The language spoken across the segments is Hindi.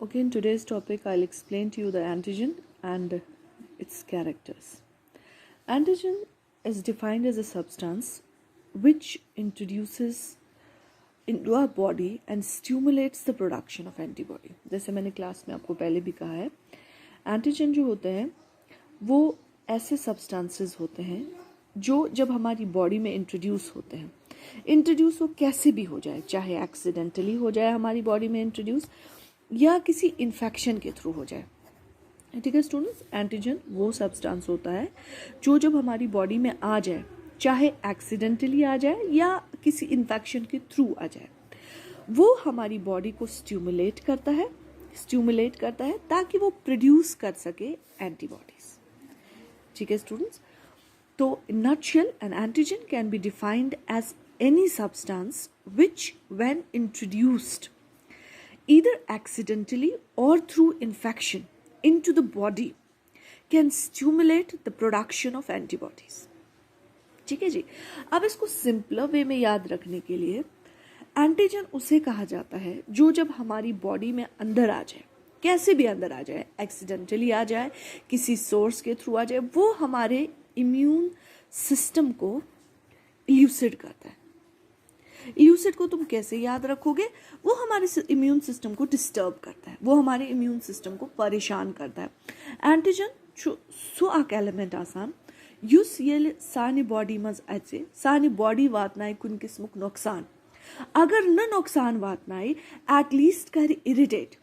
Okay, in today's topic, I'll explain to you the antigen and its characters. Antigen is defined as a substance which introduces into our body and stimulates the production of antibody. जैसे मैंने क्लास में आपको पहले भी कहा है, एंटीजन जो होते हैं वो ऐसे सब्सटेंसेस होते हैं जो जब हमारी बॉडी में इंट्रोड्यूस होते हैं, इंट्रोड्यूस वो कैसे भी हो जाए, चाहे एक्सीडेंटली हो जाए हमारी बॉडी में इंट्रोड्यूस या किसी इन्फेक्शन के थ्रू हो जाए. ठीक है स्टूडेंट्स, एंटीजन वो सब्सटेंस होता है जो जब हमारी बॉडी में आ जाए, चाहे एक्सीडेंटली आ जाए या किसी इन्फेक्शन के थ्रू आ जाए, वो हमारी बॉडी को स्टिमुलेट करता है ताकि वो प्रोड्यूस कर सके एंटीबॉडीज. ठीक है स्टूडेंट्स, तो in nutshell, an antigen can be defined as any substance which, when introduced either accidentally or through infection into the body, can stimulate the production of antibodies. ठीक है जी. अब इसको सिंपलर वे में याद रखने के लिए एंटीजन उसे कहा जाता है जो जब हमारी बॉडी में अंदर आ जाए, कैसे भी अंदर आ जाए, एक्सीडेंटली आ जाए, किसी सोर्स के थ्रू आ जाए, वो हमारे इम्यून सिस्टम को इल्यूसिड करता है. इल्यूसिड को तुम कैसे याद रखोगे? वो हमारे इम्यून सिस्टम को डिस्टर्ब करता है, वो हमारे इम्यून सिस्टम को परेशान करता है. एंटीजन सो आक एलिमेंट आसान युस ये सानी बॉडी मज अचे सानी बॉडी वातनाई कुन किस्मुक नुकसान, अगर न नुकसान वातनाई एटलीस्ट कर इरिटेट.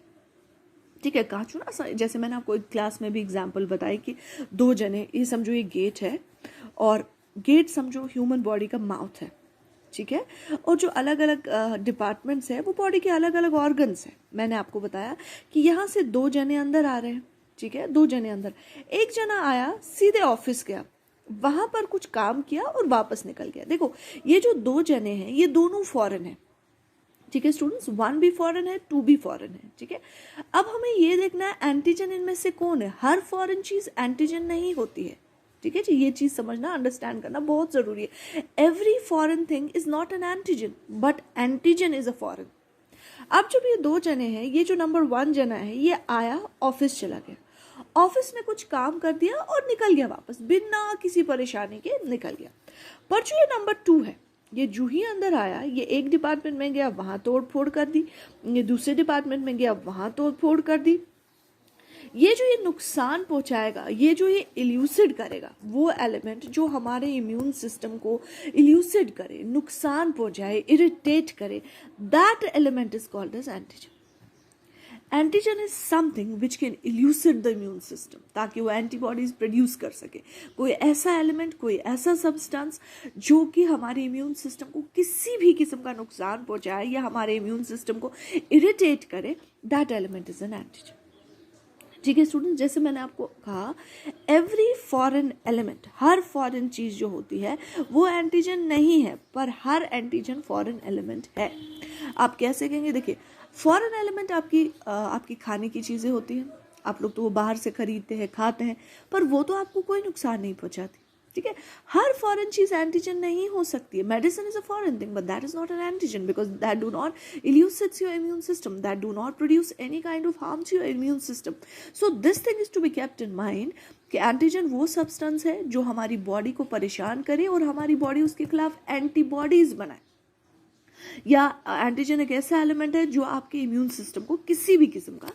ठीक है, कहा ना, जैसे मैंने आपको एक क्लास में भी एग्जांपल बताई कि दो जने, ये समझो ये गेट है और गेट समझो ह्यूमन बॉडी का माउथ है. ठीक है, और जो अलग अलग डिपार्टमेंट्स है वो बॉडी के अलग अलग ऑर्गन्स है. मैंने आपको बताया कि यहाँ से दो जने अंदर आ रहे हैं. ठीक है, दो जने अंदर, एक जना आया सीधे ऑफिस गया, वहां पर कुछ काम किया और वापस निकल गया. देखो ये जो दो जने हैं ये दोनों फॉरेन है. ठीक है स्टूडेंट्स, वन भी फॉरेन है, टू भी फॉरेन है. ठीक है, अब हमें ये देखना है एंटीजन इनमें से कौन है. हर फॉरेन चीज एंटीजन नहीं होती है. ठीक है जी, ये चीज समझना, अंडरस्टैंड करना बहुत जरूरी है. Every foreign thing is not an antigen, but antigen is a foreign. अब जब ये दो जने हैं, ये जो नंबर 1 जना है ये आया, ऑफिस चला गया, ऑफिस में कुछ काम कर दिया और निकल गया वापस, बिना किसी परेशानी के निकल गया. पर जो ये नंबर 2 है, ये जो ही अंदर आया, ये एक डिपार्टमेंट में गया, वहां तोड़ फोड़ कर दी, ये दूसरे डिपार्टमेंट में गया, वहां तोड़ फोड़ कर दी. ये जो ये नुकसान पहुंचाएगा, ये जो ये इल्यूसिड करेगा, वो एलिमेंट जो हमारे इम्यून सिस्टम को इल्यूसिड करे, नुकसान पहुंचाए, इरिटेट करे, that element is called as antigen. Antigen is something which can elicit the immune system, ताकि वो एंटीबॉडीज प्रोड्यूस कर सके. कोई ऐसा एलिमेंट, कोई ऐसा सब्सटेंस जो कि हमारे इम्यून सिस्टम को किसी भी किस्म का नुकसान पहुंचाए या हमारे इम्यून सिस्टम को इरिटेट करे, that element is an antigen. ठीक है स्टूडेंट, जैसे मैंने आपको कहा, एवरी फॉरेन एलिमेंट, हर फॉरेन चीज जो होती है वो एंटीजन नहीं है, पर हर एंटीजन फॉरेन एलिमेंट है. आप कैसे कहेंगे? देखिए, फॉरेन एलिमेंट आपकी खाने की चीजें होती हैं, आप लोग तो वो बाहर से खरीदते हैं, खाते हैं, पर वो तो आपको कोई नुकसान नहीं पहुंचाती. ठीक है, हर फॉरेन चीज एंटीजन नहीं हो सकती है. Medicine is a foreign thing, but that is not an antigen because that do not elicits your immune system, that do not produce any kind of harm to your immune system. So this thing is to be kept in mind कि एंटीजन वो सब्सटेंस है जो हमारी बॉडी को परेशान करे और हमारी बॉडी उसके खिलाफ एंटीबॉडीज बनाए, या एंटीजन एक ऐसा एलिमेंट है जो आपके इम्यून सिस्टम को किसी भी किस्म का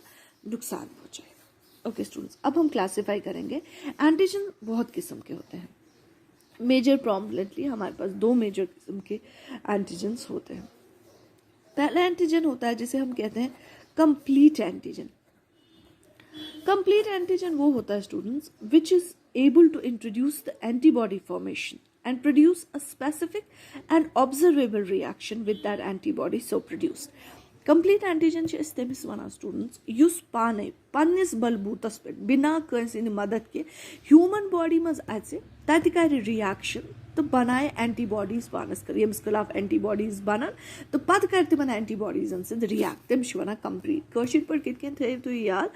नुकसान पहुंचाएगा. ओके स्टूडेंट्स, अब हम क्लासिफाई करेंगे. एंटीजन बहुत किस्म के होते हैं. मेजर प्रॉमिनेंटली हमारे पास 2 मेजर किस्म के एंटीजन्स होते हैं. पहला एंटीजन होता है जिसे हम कहते हैं कंप्लीट एंटीजन. कंप्लीट एंटीजन वो होता है students which is able to introduce the antibody formation and produce a specific and observable reaction with that antibody so produced. Complete antigen चे इस्तेमिस वना स्टूडेंट्स युस पाने पन्निस बलबूतस पे बिना किसी मदद के ह्यूमन बॉडी मज अचे तति कर रिएक्शन तो बनाए एंटीबॉडीज पानस कर यम्स खिलाफ एंटीबॉडीज बनन तो पत कर तिमन एंटीबॉडीजन से रिएक्ट तम वन कंप्लीट कशिर पर कितन थे तो याद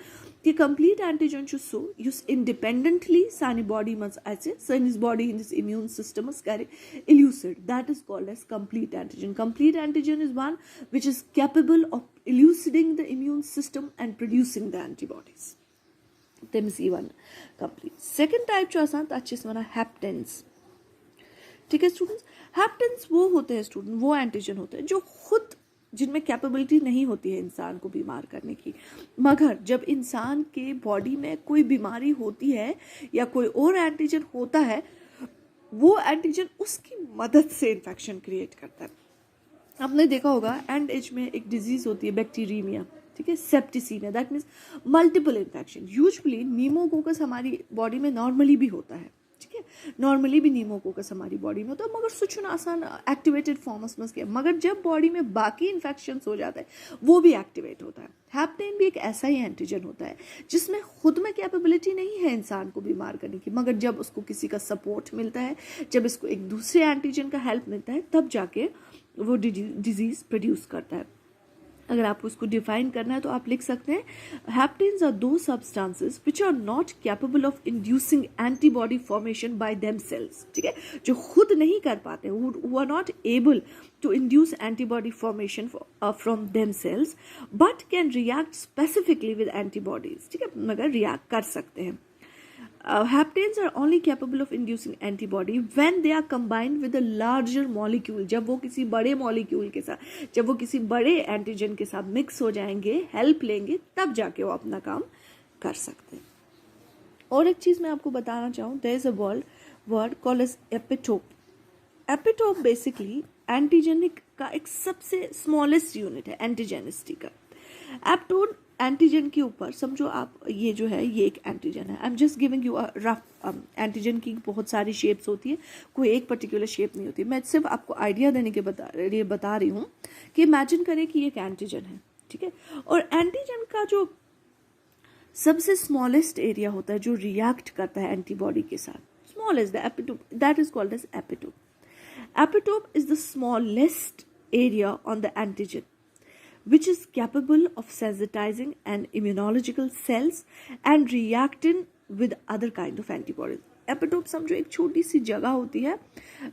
कि complete antigen so uses independently सानी बॉडी मज अचे सनिस बॉडी हिंदिस इम्यून सिस्टम करे elicit, that is called as complete antigen. Complete antigen is one which is capable of elucidating the immune immune system and producing the antibodies. तमिस E1 complete. Second type जो आसान ताचिस वाला हैप्टेंस. ठीक है स्टूडेंट्स, हैप्टेंस वो होते हैं स्टूडेंट, वो एंटीजन होते हैं जो खुद, जिनमें कैपेबिलिटी नहीं होती है इंसान को बीमार करने की, मगर जब इंसान के बॉडी में कोई बीमारी होती है या कोई और एंटीजन होता है, वो एंटीजन उसकी मदद से इन्फेक्शन क्रिएट करता है. आपने देखा होगा एंड एज में एक डिजीज होती है बैक्टीरियमिया, ठीक है, septicaemia, that means multiple infection. Usually pneumococcus हमारी बॉडी में नॉर्मली भी होता है, ठीक है, नॉर्मली भी नीमोकोकस हमारी बॉडी में होता है, मगर सुचुन आसान एक्टिवेटेड फॉर्म्स में के, मगर जब बॉडी में बाकी इन्फेक्शंस हो जाता है वो भी एक्टिवेट होता है. हैप्टेन भी एक ऐसा ही एंटीजन होता है जिसमें खुद में कैपेबिलिटी नहीं है इंसान को बीमार करने की, मगर जब उसको किसी का सपोर्ट मिलता है, जब इसको एक दूसरे एंटीजन का हेल्प मिलता है, तब जाके वो डिजीज प्रोड्यूस करता है. अगर आपको उसको डिफाइन करना है तो आप लिख सकते हैं, हैप्टेन्स आर दो substances which are not capable of inducing antibody formation by themselves. ठीक है, जो खुद नहीं कर पाते, who are not able to induce antibody formation from themselves but can react specifically with antibodies. ठीक है, मगर react कर सकते हैं. Haptens are only capable of inducing antibody when they are combined with a larger molecule. जब वो किसी बड़े molecule के साथ, जब वो किसी बड़े antigen के साथ mix हो जाएंगे, help लेंगे, तब जाके वो अपना काम कर सकते हैं. और एक चीज़ मैं आपको बताना चाहूँ, there is a word called as epitope. Epitope basically antigenic का एक सबसे स्मॉलेस्ट यूनिट है एंटीजेनिसिटी का. एप्टोन एंटीजन के ऊपर समझो आप, ये जो है ये एक एंटीजन है. I am just giving you a rough, antigen की बहुत सारी शेप्स होती है, कोई एक पर्टिकुलर शेप नहीं होती. मैं सिर्फ आपको आइडिया देने के लिए बता रही हूँ कि इमेजिन करें कि ये एक एंटीजन है, ठीक है, और एंटीजन का जो सबसे स्मॉलेस्ट एरिया होता है जो रिएक्ट करता है एंटीबॉडी के साथ, smallest, the epitope, that is called as epitope. Epitope is the smallest area on the antigen, which is capable of sensitizing an immunological cells and reacting with other kind of antibodies. Epitope समझो एक छोटी सी जगह होती है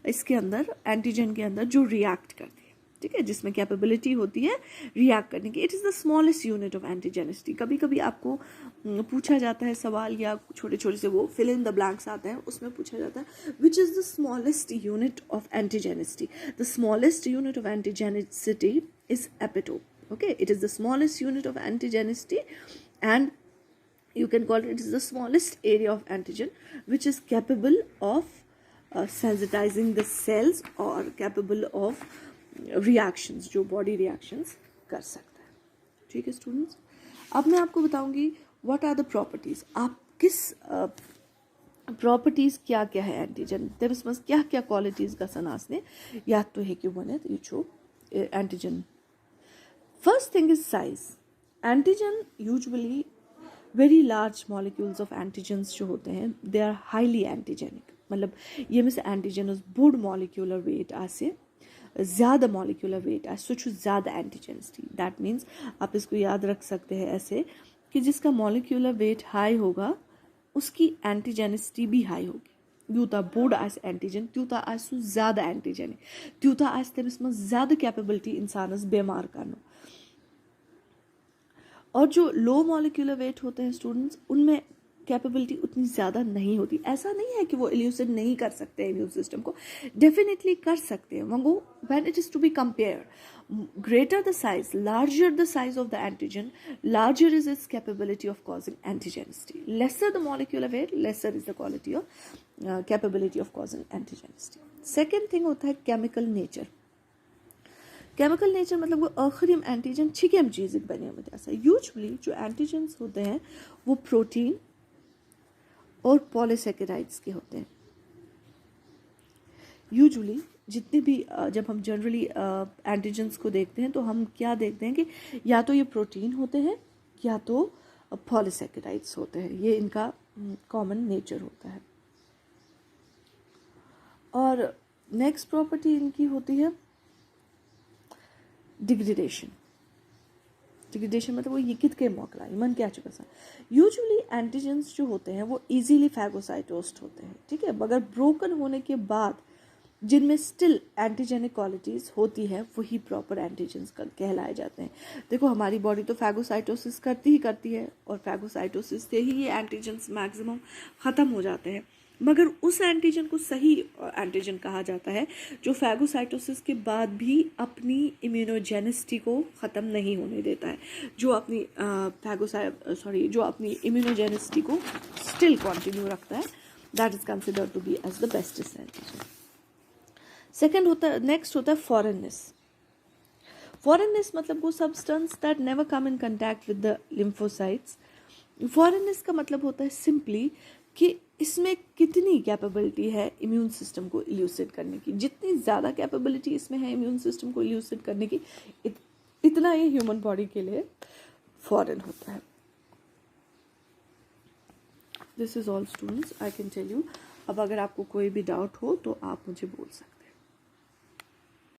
इसके अंदर, एंटीजन के अंदर, जो रिएक्ट करती है, ठीक है, जिसमें कैपेबिलिटी होती है रिएक्ट करने की. It is the smallest unit of antigenicity. कभी कभी आपको पूछा जाता है सवाल, या छोटे छोटे से वो फिल इन द ब्लैंक्स आते हैं, उसमें पूछा जाता है which is the smallest unit of antigenicity. The smallest unit of antigenicity is epitope. okay, it is the smallest unit of antigenicity and you can call it is the smallest area of antigen which is capable of sensitizing the cells or capable of reactions, जो body reactions कर सकता है. ठीक है स्टूडेंट्स, अब मैं आपको बताऊंगी what are the properties. आप किस प्रॉपर्टीज क्या क्या है एंटीजन, तेरे पास क्या क्या क्वालिटीज का सनासने याद तो है क्यों बने तो ये छो antigen. First thing is size. Antigen usually very large molecules of antigens जो होते हैं they are highly antigenic. मतलब ये में से antigen बोड molecular weight आसे ज़्यादा molecular weight आसे सो ज़्यादा antigenicity. That means आप इसको याद रख सकते हैं ऐसे कि जिसका molecular weight high होगा उसकी antigenicity भी high होगी. यूता बोड आस एंटीजन त्यूता आसु ज़्यादा एंटीजन त्यूता आस तमिस में ज़्यादा कैपेबिलिटी इंसानस बीमार करना. और जो लो मॉलिक्यूलर वेट होते हैं स्टूडेंट्स, उनमें कैपेबिलिटी उतनी ज़्यादा नहीं होती. ऐसा नहीं है कि वो इल्यूसिड नहीं कर सकते इम्यून सिस्टम को, डेफिनेटली कर सकते हैं. वो when it is to be compare, greater the size, larger the size of the antigen, larger is its capability of causing antigenicity. Lesser the molecular weight, lesser is the quality of capability of causing antigenicity. Second thing होता है chemical nature. केमिकल नेचर मतलब वो आखिरी एंटीजन छिकेम चीज़ बने होते हैं. ऐसा यूजुअली जो एंटीजन्स होते हैं वो प्रोटीन और पॉलीसेकेराइड्स के होते हैं. यूजुअली जितने भी जब हम जनरली एंटीजन्स को देखते हैं तो हम क्या देखते हैं कि या तो ये प्रोटीन होते हैं या तो पॉलीसेकेराइड्स होते हैं. ये इनका कॉमन नेचर होता है. और नेक्स्ट प्रॉपर्टी इनकी होती है डिग्रेडेशन. डिग्रेडेशन मतलब वो यिकित के मौकला मन क्या चुका सा. यूजुअली एंटीजेंस जो होते हैं वो इजीली फैगोसाइटोस्ड होते हैं, ठीक है, मगर ब्रोकन होने के बाद जिनमें स्टिल एंटीजेनिक क्वालिटीज़ होती है वही प्रॉपर एंटीजेंस कहलाए जाते हैं। देखो हमारी बॉडी तो फैगोसाइटोसिस करती है और फैगोसाइटोसिस से ही ये एंटीजेंस मैक्सिमम ख़त्म हो जाते हैं, मगर उस एंटीजन को सही एंटीजन कहा जाता है जो फैगोसाइटोसिस के बाद भी अपनी इम्यूनोजेनिसिटी को ख़त्म नहीं होने देता है, जो अपनी जो अपनी इम्यूनोजेनिसिटी को स्टिल कंटिन्यू रखता है। That is considered to be as the bestest antigen. Next होता है फॉरेननेस। फॉरेननेस मतलब वो substance that never come in contact with the lymphocytes. Foreignness का मतलब होता है सिंपली कि इसमें कितनी कैपेबिलिटी है इम्यून सिस्टम को इल्यूसिड करने की। जितनी ज़्यादा कैपेबिलिटी इसमें है इम्यून सिस्टम को इल्यूसिड करने की, इतना ये ह्यूमन बॉडी के लिए फॉरेन होता है। This is all students I can tell you. अब अगर आपको कोई भी डाउट हो तो आप मुझे बोल सकते हैं।